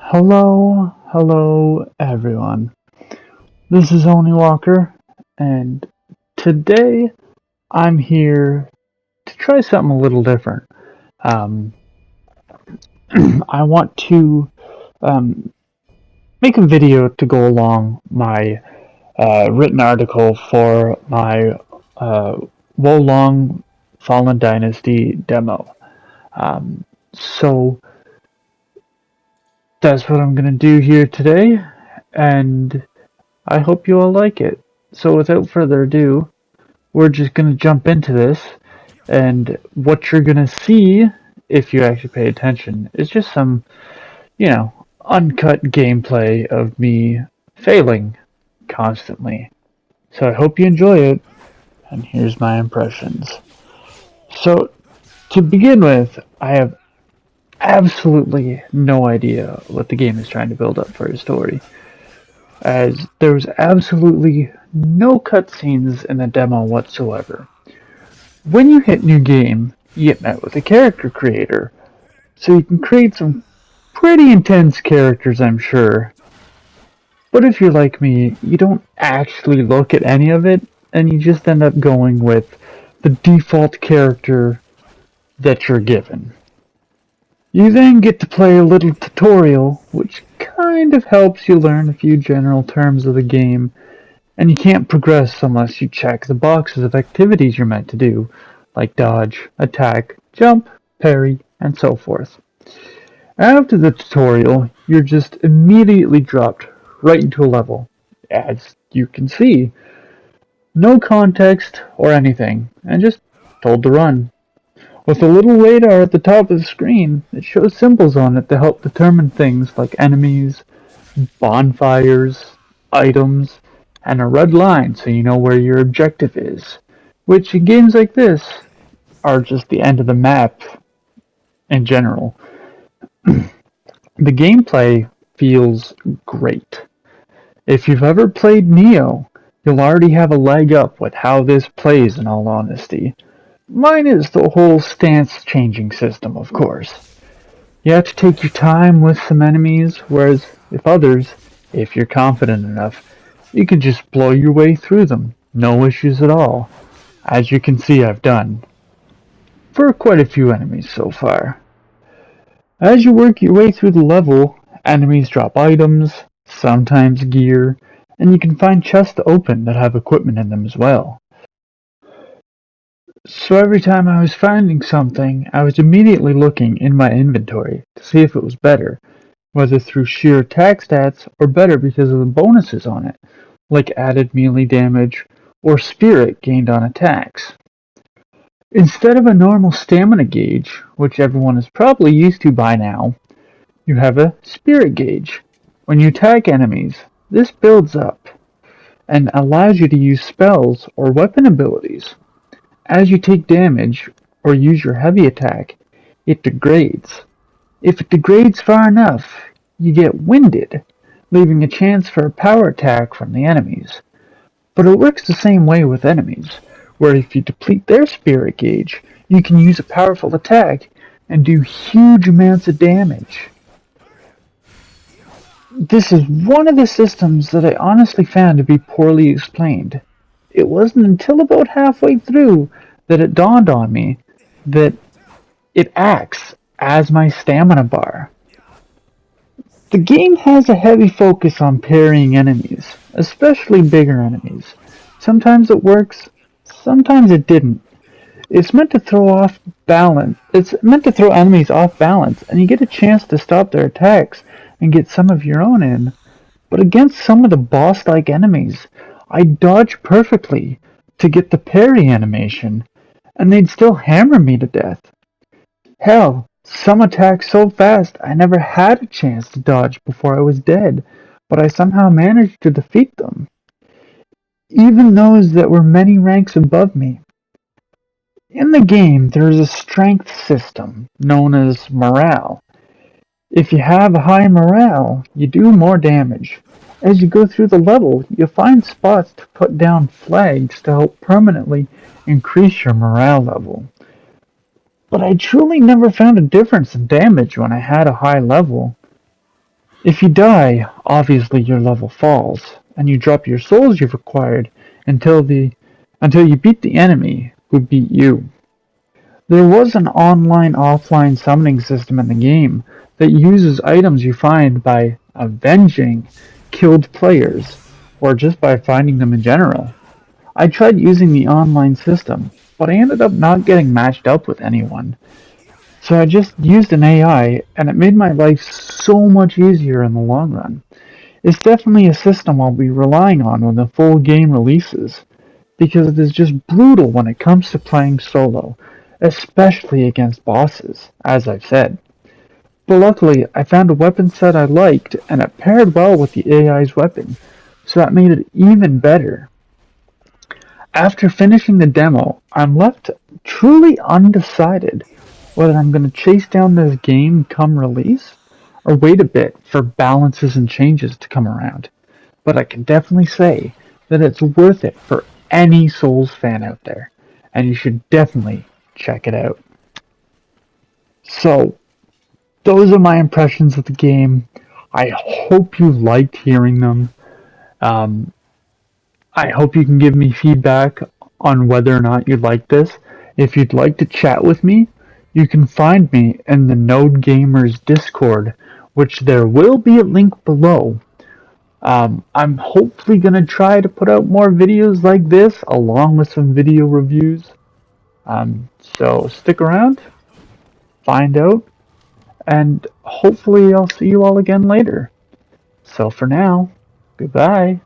Hello everyone. This is Oni Walker, and today I'm here to try something a little different. Um, I want to um, make a video to go along my written article for my uh, Wolong Fallen Dynasty demo. Um, so that's what I'm going to do here today, and I hope you all like it. So without further ado, we're just going to jump into this, and what you're going to see, if you actually pay attention, is just some, uncut gameplay of me failing constantly. So I hope you enjoy it, and here's my impressions. So, to begin with, I have absolutely no idea what the game is trying to build up for a story, as there was absolutely no cutscenes in the demo whatsoever. When you hit New Game, you get met with a character creator, so you can create some pretty intense characters, I'm sure. But if you're like me, you don't actually look at any of it, and you just end up going with the default character that you're given. You then get to play a little tutorial, which kind of helps you learn a few general terms of the game, and you can't progress unless you check the boxes of activities you're meant to do, like dodge, attack, jump, parry, and so forth. After the tutorial, you're just immediately dropped right into a level, as you can see. No context or anything, and just told to run. With a little radar at the top of the screen, it shows symbols on it to help determine things like enemies, bonfires, items, and a red line so you know where your objective is, which in games like this are just the end of the map in general. The gameplay feels great. If you've ever played Neo, you'll already have a leg up with how this plays in all honesty. Mine is the whole stance changing system, of course. You have to take your time with some enemies, whereas with others, if you're confident enough, you can just blow your way through them, no issues at all, as you can see I've done, for quite a few enemies so far. As you work your way through the level, enemies drop items, sometimes gear, and you can find chests to open that have equipment in them as well. So every time I was finding something, I was immediately looking in my inventory to see if it was better, whether through sheer attack stats or better because of the bonuses on it, like added melee damage or spirit gained on attacks. Instead of a normal stamina gauge, which everyone is probably used to by now, you have a spirit gauge. When you attack enemies, this builds up and allows you to use spells or weapon abilities. As you take damage or use your heavy attack, it degrades. If it degrades far enough, you get winded, leaving a chance for a power attack from the enemies. But it works the same way with enemies, where if you deplete their spirit gauge, you can use a powerful attack and do huge amounts of damage. This is one of the systems that I honestly found to be poorly explained. It wasn't until about halfway through that it dawned on me that it acts as my stamina bar. The game has a heavy focus on parrying enemies, especially bigger enemies. Sometimes it works, sometimes it didn't. It's meant to throw off balance. It's meant to throw enemies off balance, and you get a chance to stop their attacks and get some of your own in. But against some of the boss-like enemies, I dodged perfectly to get the parry animation, and they'd still hammer me to death. Hell, some attacked so fast I never had a chance to dodge before I was dead, but I somehow managed to defeat them. Even those that were many ranks above me. In the game, there is a strength system known as morale. If you have a high morale, you do more damage. As you go through the level, you'll find spots to put down flags to help permanently increase your morale level. But I truly never found a difference in damage when I had a high level. If you die, obviously your level falls, and you drop your souls you've acquired until you beat the enemy who beat you. There was an online-offline summoning system in the game that uses items you find by avenging killed players, or just by finding them in general. I tried using the online system, but I ended up not getting matched up with anyone. So I just used an AI, and it made my life so much easier in the long run. It's definitely a system I'll be relying on when the full game releases, because it is just brutal when it comes to playing solo, especially against bosses, as I've said. But luckily, I found a weapon set I liked, and it paired well with the AI's weapon, so that made it even better. After finishing the demo, I'm left truly undecided whether I'm going to chase down this game come release or wait a bit for balances and changes to come around. But I can definitely say that it's worth it for any Souls fan out there, and you should definitely check it out. So, those are my impressions of the game. I hope you liked hearing them. Um, I hope you can give me feedback on whether or not you like this. If you'd like to chat with me, you can find me in the Node Gamers Discord, which there will be a link below. I'm hopefully going to try to put out more videos like this along with some video reviews. So stick around, find out, and hopefully I'll see you all again later. So for now, goodbye.